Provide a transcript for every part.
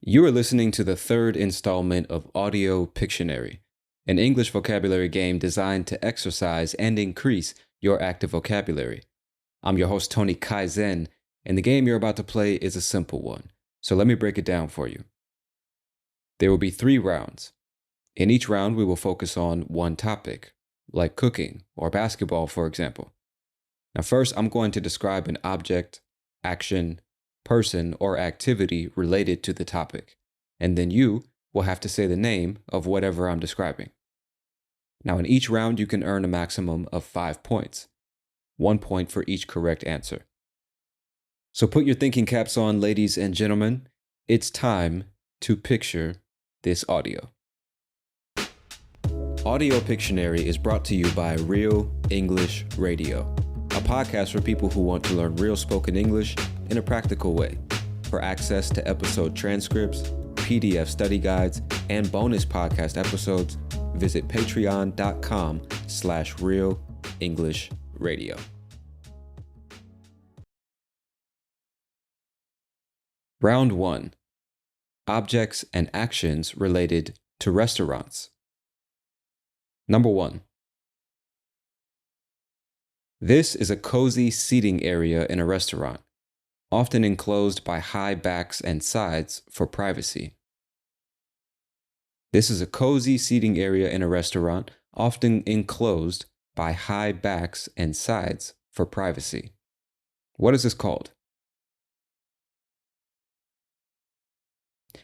You are listening to the third installment of Audio Pictionary, an English vocabulary game designed to exercise and increase your active vocabulary. I'm your host, Tony Kaizen, and the game you're about to play is a simple one. So let me break it down for you. There will be 3 rounds. In each round, we will focus on one topic, like cooking or basketball, for example. Now, first, I'm going to describe an object, action, person, or activity related to the topic, and then you will have to say the name of whatever I'm describing. Now, in each round, you can earn a maximum of 5 points, 1 point for each correct answer. So put your thinking caps on, ladies and gentlemen. It's time to picture this audio. Audio Pictionary is brought to you by Real English Radio, a podcast for people who want to learn real spoken English in a practical way. For access to episode transcripts, PDF study guides, and bonus podcast episodes, visit patreon.com/realenglishradio. Round 1. Objects and actions related to restaurants. Number 1. This is a cozy seating area in a restaurant, often enclosed by high backs and sides for privacy. This is a cozy seating area in a restaurant, often enclosed by high backs and sides for privacy. What is this called?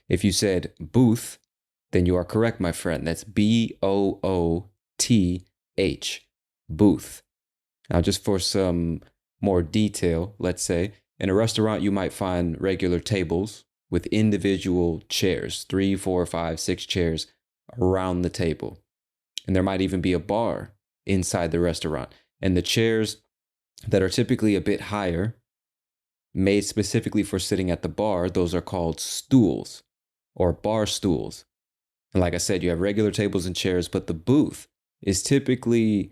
If you said booth, then you are correct, my friend. That's B-O-O-T-H, booth. Now, just for some more detail, let's say, in a restaurant, you might find regular tables with individual chairs, 3, 4, 5, 6 chairs around the table. And there might even be a bar inside the restaurant. And the chairs that are typically a bit higher, made specifically for sitting at the bar, those are called stools or bar stools. And like I said, you have regular tables and chairs, but the booth is typically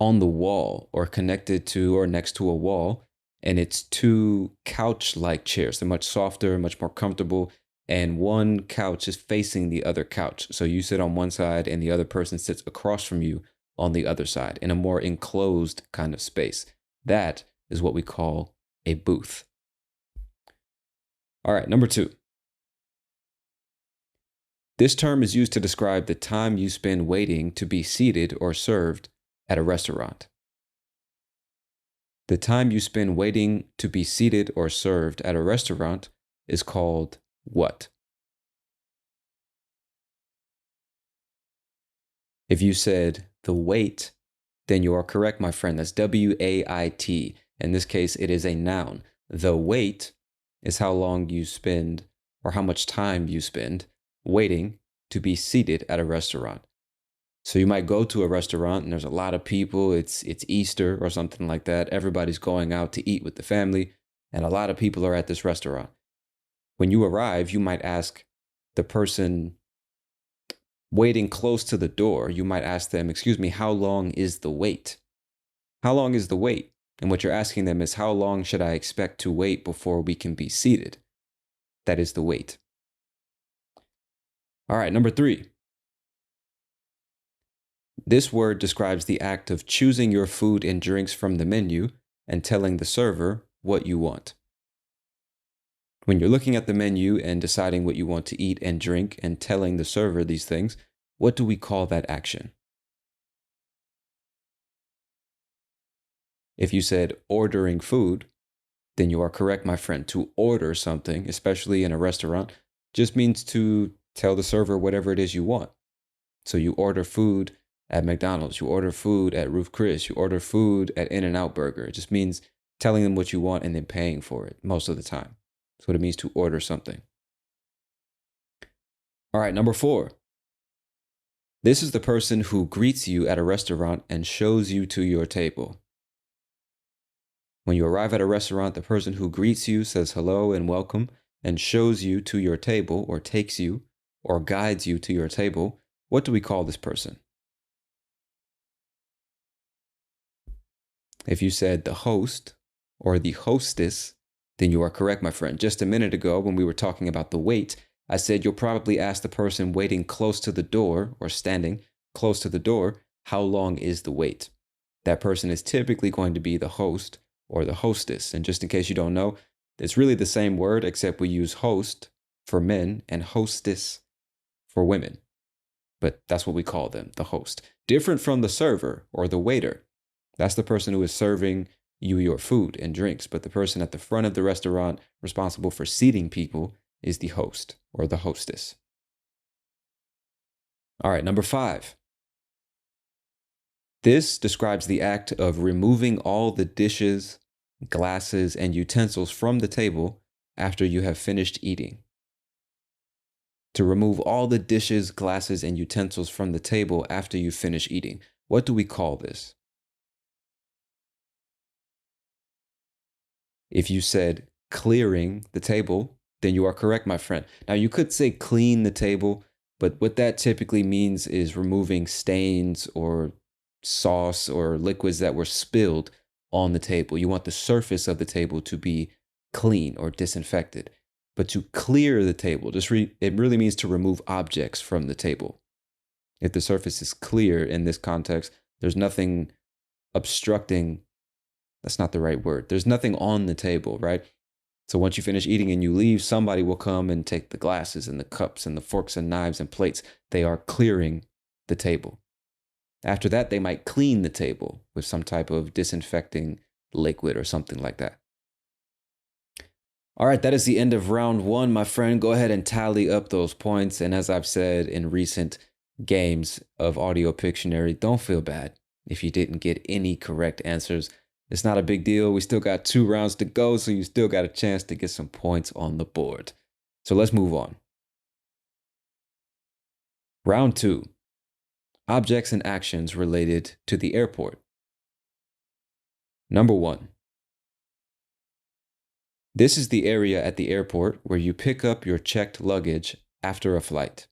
on the wall or connected to or next to a wall. And it's 2 couch-like chairs. They're much softer, much more comfortable. And one couch is facing the other couch. So you sit on one side and the other person sits across from you on the other side in a more enclosed kind of space. That is what we call a booth. All right, number 2. This term is used to describe the time you spend waiting to be seated or served at a restaurant. The time you spend waiting to be seated or served at a restaurant is called what? If you said the wait, then you are correct, my friend. That's W-A-I-T. In this case, it is a noun. The wait is how long you spend or how much time you spend waiting to be seated at a restaurant. So you might go to a restaurant and there's a lot of people. It's Easter or something like that. Everybody's going out to eat with the family, and a lot of people are at this restaurant. When you arrive, you might ask the person waiting close to the door, you might ask them, "Excuse me, how long is the wait?" How long is the wait? And what you're asking them is, how long should I expect to wait before we can be seated? That is the wait. All right, number 3. This word describes the act of choosing your food and drinks from the menu and telling the server what you want. When you're looking at the menu and deciding what you want to eat and drink and telling the server these things, what do we call that action? If you said ordering food, then you are correct, my friend. To order something, especially in a restaurant, just means to tell the server whatever it is you want. So you order food at McDonald's, you order food at Ruth Chris, you order food at In-N-Out Burger. It just means telling them what you want and then paying for it most of the time. That's what it means to order something. All right, number 4. This is the person who greets you at a restaurant and shows you to your table. When you arrive at a restaurant, the person who greets you says hello and welcome and shows you to your table or takes you or guides you to your table. What do we call this person? If you said the host or the hostess, then you are correct, my friend. Just a minute ago, when we were talking about the wait, I said you'll probably ask the person waiting close to the door or standing close to the door, how long is the wait? That person is typically going to be the host or the hostess. And just in case you don't know, it's really the same word, except we use host for men and hostess for women. But that's what we call them, the host. Different from the server or the waiter. That's the person who is serving you your food and drinks. But the person at the front of the restaurant responsible for seating people is the host or the hostess. All right, number 5. This describes the act of removing all the dishes, glasses, and utensils from the table after you have finished eating. To remove all the dishes, glasses, and utensils from the table after you finish eating. What do we call this? If you said clearing the table, then you are correct, my friend. Now, you could say clean the table, but what that typically means is removing stains or sauce or liquids that were spilled on the table. You want the surface of the table to be clean or disinfected. But to clear the table, it really means to remove objects from the table. If the surface is clear in this context, there's nothing obstructing. That's not the right word. There's nothing on the table, right? So once you finish eating and you leave, somebody will come and take the glasses and the cups and the forks and knives and plates. They are clearing the table. After that, they might clean the table with some type of disinfecting liquid or something like that. All right, that is the end of round 1, my friend. Go ahead and tally up those points. And as I've said in recent games of Audio Pictionary, don't feel bad if you didn't get any correct answers. It's not a big deal. We still got 2 rounds to go, so you still got a chance to get some points on the board. So let's move on. Round 2. Objects and actions related to the airport. Number 1. This is the area at the airport where you pick up your checked luggage after a flight.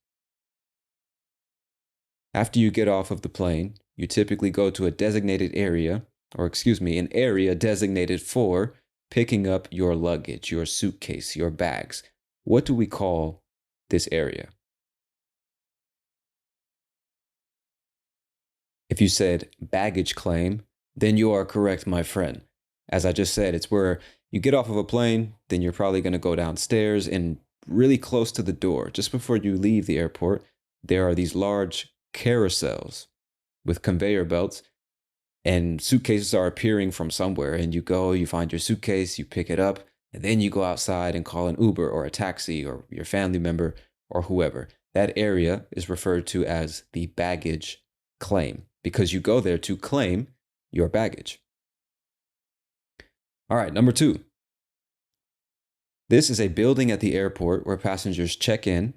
After you get off of the plane, you typically go to a designated area, an area designated for picking up your luggage, your suitcase, your bags. What do we call this area? If you said baggage claim, then you are correct, my friend. As I just said, it's where you get off of a plane, then you're probably going to go downstairs, and really close to the door, just before you leave the airport, there are these large carousels with conveyor belts, and suitcases are appearing from somewhere. And you go, you find your suitcase, you pick it up, and then you go outside and call an Uber or a taxi or your family member or whoever. That area is referred to as the baggage claim because you go there to claim your baggage. All right, number 2. This is a building at the airport where passengers check in,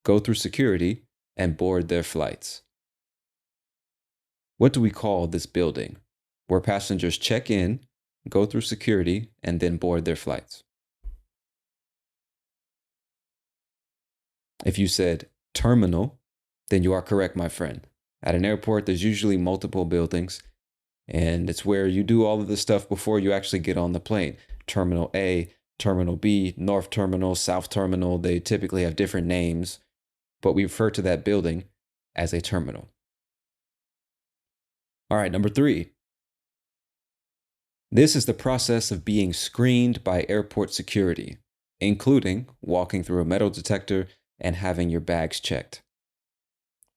go through security, and board their flights. What do we call this building where passengers check in, go through security, and then board their flights? If you said terminal, then you are correct, my friend. At an airport, there's usually multiple buildings, and it's where you do all of the stuff before you actually get on the plane. Terminal A, Terminal B, North Terminal, South Terminal, they typically have different names, but we refer to that building as a terminal. All right, number 3. This is the process of being screened by airport security, including walking through a metal detector and having your bags checked.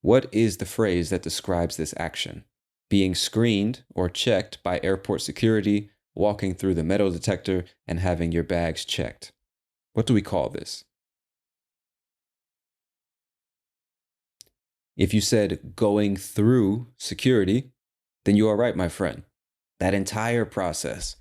What is the phrase that describes this action? Being screened or checked by airport security, walking through the metal detector, and having your bags checked. What do we call this? If you said going through security, then you are right, my friend. That entire process,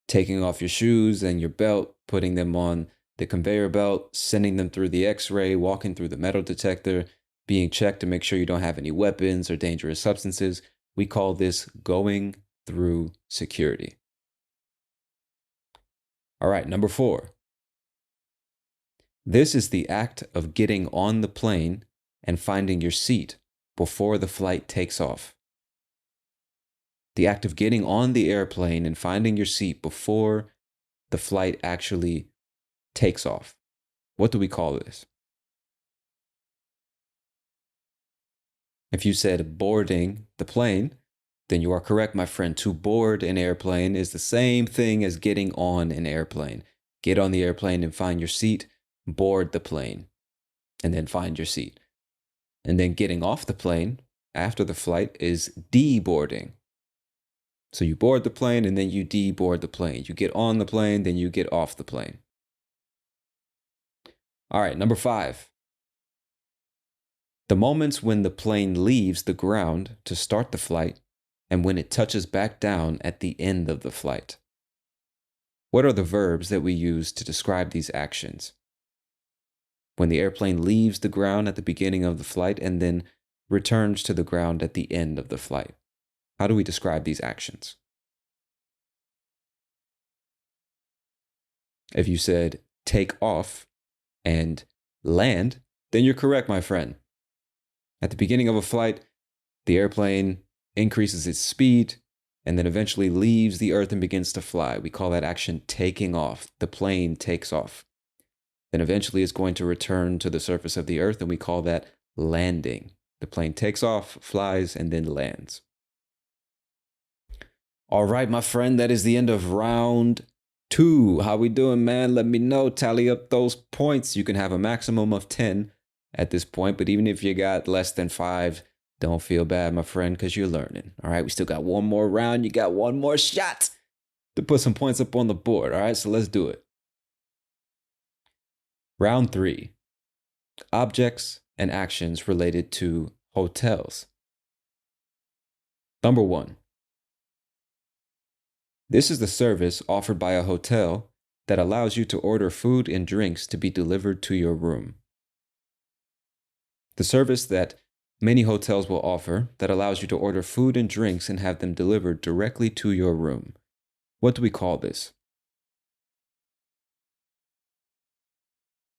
taking off your shoes and your belt, putting them on the conveyor belt, sending them through the X-ray, walking through the metal detector, being checked to make sure you don't have any weapons or dangerous substances. We call this going through security. All right, number 4. This is the act of getting on the plane and finding your seat before the flight takes off. The act of getting on the airplane and finding your seat before the flight actually takes off. What do we call this? If you said boarding the plane, then you are correct, my friend. To board an airplane is the same thing as getting on an airplane. Get on the airplane and find your seat, board the plane, and then find your seat. And then getting off the plane after the flight is deboarding. So you board the plane and then you deboard the plane. You get on the plane, then you get off the plane. All right, number 5. The moments when the plane leaves the ground to start the flight and when it touches back down at the end of the flight. What are the verbs that we use to describe these actions? When the airplane leaves the ground at the beginning of the flight and then returns to the ground at the end of the flight. How do we describe these actions? If you said take off and land, then you're correct, my friend. At the beginning of a flight, the airplane increases its speed and then eventually leaves the earth and begins to fly. We call that action taking off. The plane takes off. Then eventually it's going to return to the surface of the earth, and we call that landing. The plane takes off, flies, and then lands. All right, my friend, that is the end of round 2. How we doing, man? Let me know. Tally up those points. You can have a maximum of 10 at this point, but even if you got less than 5, don't feel bad, my friend, because you're learning. All right, we still got one more round. You got one more shot to put some points up on the board. All right, so let's do it. Round 3. Objects and actions related to hotels. Number 1. This is the service offered by a hotel that allows you to order food and drinks to be delivered to your room. The service that many hotels will offer that allows you to order food and drinks and have them delivered directly to your room. What do we call this?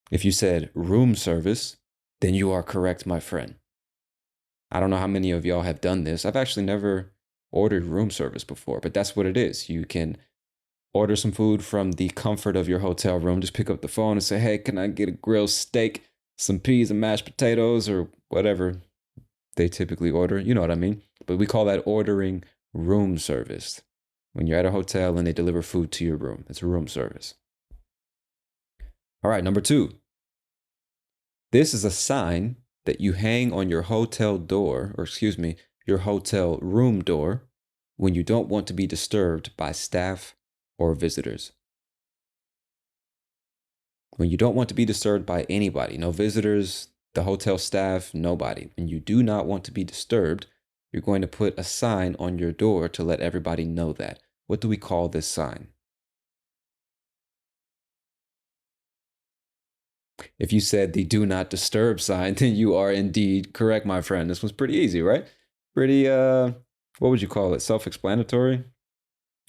If you said room service, then you are correct, my friend. I don't know how many of y'all have done this. I've actually never ordered room service before, but that's what it is. You can order some food from the comfort of your hotel room. Just pick up the phone and say, hey, can I get a grilled steak, some peas and mashed potatoes, or whatever they typically order? You know what I mean? But we call that ordering room service. When you're at a hotel and they deliver food to your room, it's a room service. All right, number 2. This is a sign that you hang on your hotel door, or excuse me, your hotel room door when you don't want to be disturbed by staff or visitors. When you don't want to be disturbed by anybody, no visitors, the hotel staff, nobody. When you do not want to be disturbed, you're going to put a sign on your door to let everybody know that. What do we call this sign? If you said the do not disturb sign, then you are indeed correct, my friend. This was pretty easy, right? Pretty, what would you call it? Self-explanatory?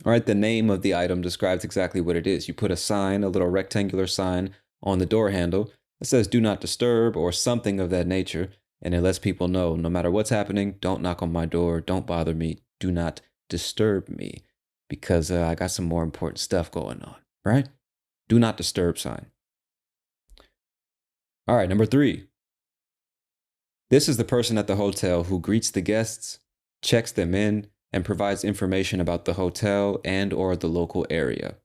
All right, the name of the item describes exactly what it is. You put a sign, a little rectangular sign on the door handle that says do not disturb or something of that nature. And it lets people know no matter what's happening, don't knock on my door, don't bother me, do not disturb me because I got some more important stuff going on, right? Do not disturb sign. All right, number 3. This is the person at the hotel who greets the guests, checks them in, and provides information about the hotel and or the local area.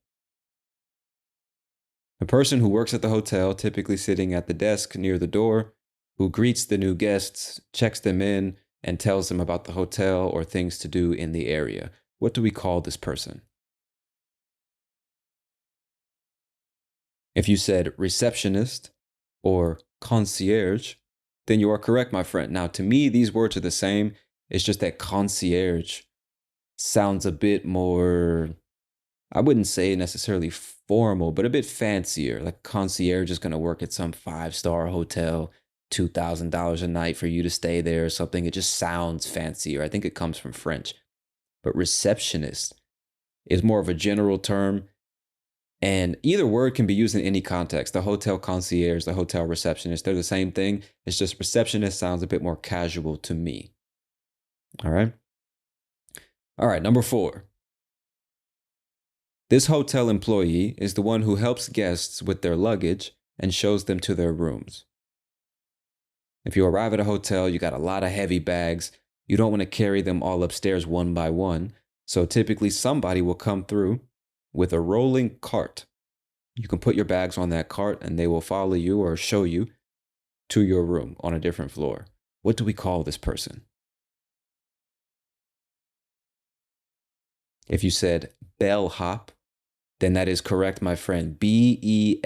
The person who works at the hotel, typically sitting at the desk near the door, who greets the new guests, checks them in, and tells them about the hotel or things to do in the area. What do we call this person? If you said receptionist or concierge, then you are correct, my friend. Now, to me, these words are the same. It's just that concierge sounds a bit more, I wouldn't say necessarily formal, but a bit fancier. Like concierge is going to work at some 5-star hotel, $2,000 a night for you to stay there or something. It just sounds fancier. I think it comes from French. But receptionist is more of a general term. And either word can be used in any context. The hotel concierge, the hotel receptionist, they're the same thing. It's just receptionist sounds a bit more casual to me. All right. All right, number 4. This hotel employee is the one who helps guests with their luggage and shows them to their rooms. If you arrive at a hotel, you got a lot of heavy bags. You don't want to carry them all upstairs one by one. So typically somebody will come through with a rolling cart. You can put your bags on that cart and they will follow you or show you to your room on a different floor. What do we call this person? If you said bellhop, then that is correct, my friend. Bellhop,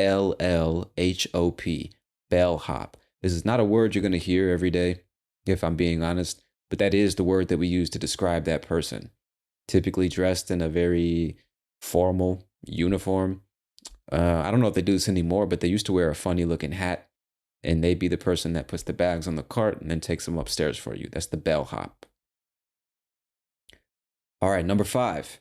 bellhop. This is not a word you're going to hear every day, if I'm being honest, but that is the word that we use to describe that person. Typically dressed in a very formal uniform. I don't know if they do this anymore, but they used to wear a funny looking hat, and they'd be the person that puts the bags on the cart and then takes them upstairs for you. That's the bellhop. All right, number 5.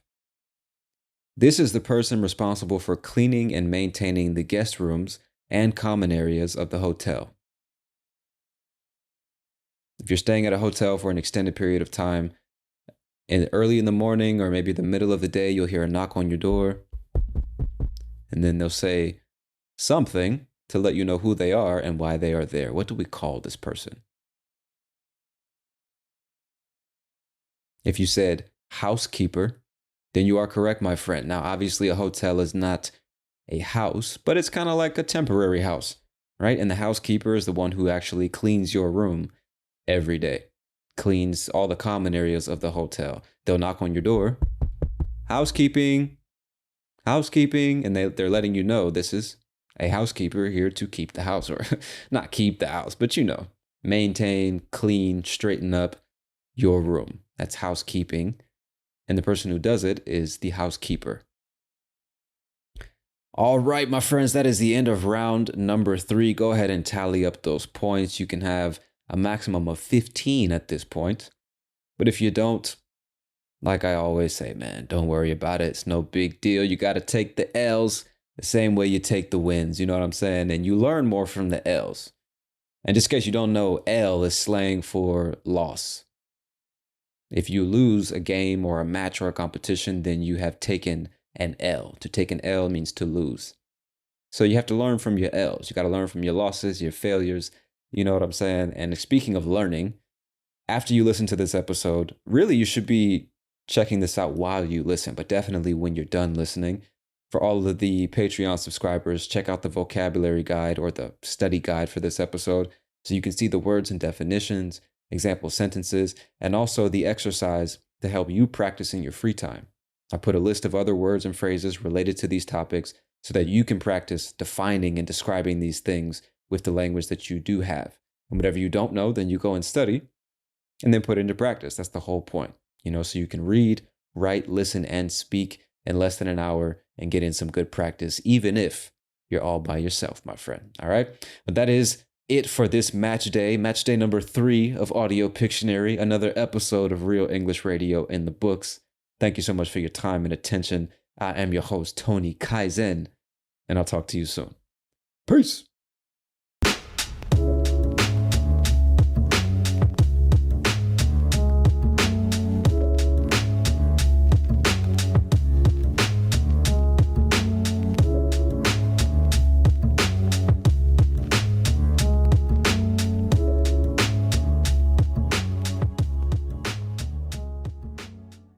This is the person responsible for cleaning and maintaining the guest rooms and common areas of the hotel. If you're staying at a hotel for an extended period of time, and early in the morning or maybe the middle of the day, you'll hear a knock on your door, and then they'll say something to let you know who they are and why they are there. What do we call this person? If you said housekeeper, then you are correct, my friend. Now, obviously, a hotel is not a house, but it's kind of like a temporary house, right? And the housekeeper is the one who actually cleans your room every day, cleans all the common areas of the hotel. They'll knock on your door, housekeeping, and they're letting you know this is a housekeeper here to keep the house, or not keep the house, but maintain, clean, straighten up your room. That's housekeeping. And the person who does it is the housekeeper. All right, my friends, that is the end of round number 3. Go ahead and tally up those points. You can have a maximum of 15 at this point. But if you don't, like I always say, man, don't worry about it. It's no big deal. You got to take the L's the same way you take the wins. You know what I'm saying? And you learn more from the L's. And just in case you don't know, L is slang for loss. If you lose a game or a match or a competition, then you have taken an L. To take an L means to lose. So you have to learn from your L's. You got to learn from your losses, your failures. You know what I'm saying? And speaking of learning, after you listen to this episode, really you should be checking this out while you listen, but definitely when you're done listening. For all of the Patreon subscribers, check out the vocabulary guide or the study guide for this episode so you can see the words and definitions, example sentences, and also the exercise to help you practice in your free time. I put a list of other words and phrases related to these topics so that you can practice defining and describing these things with the language that you do have. And whatever you don't know, then you go and study and then put it into practice. That's the whole point, so you can read, write, listen, and speak in less than an hour and get in some good practice, even if you're all by yourself, my friend. All right. But that is it for this match day number 3 of Audio Pictionary, another episode of Real English Radio in the books. Thank you so much for your time and attention. I am your host, Tony Kaizen, and I'll talk to you soon. Peace.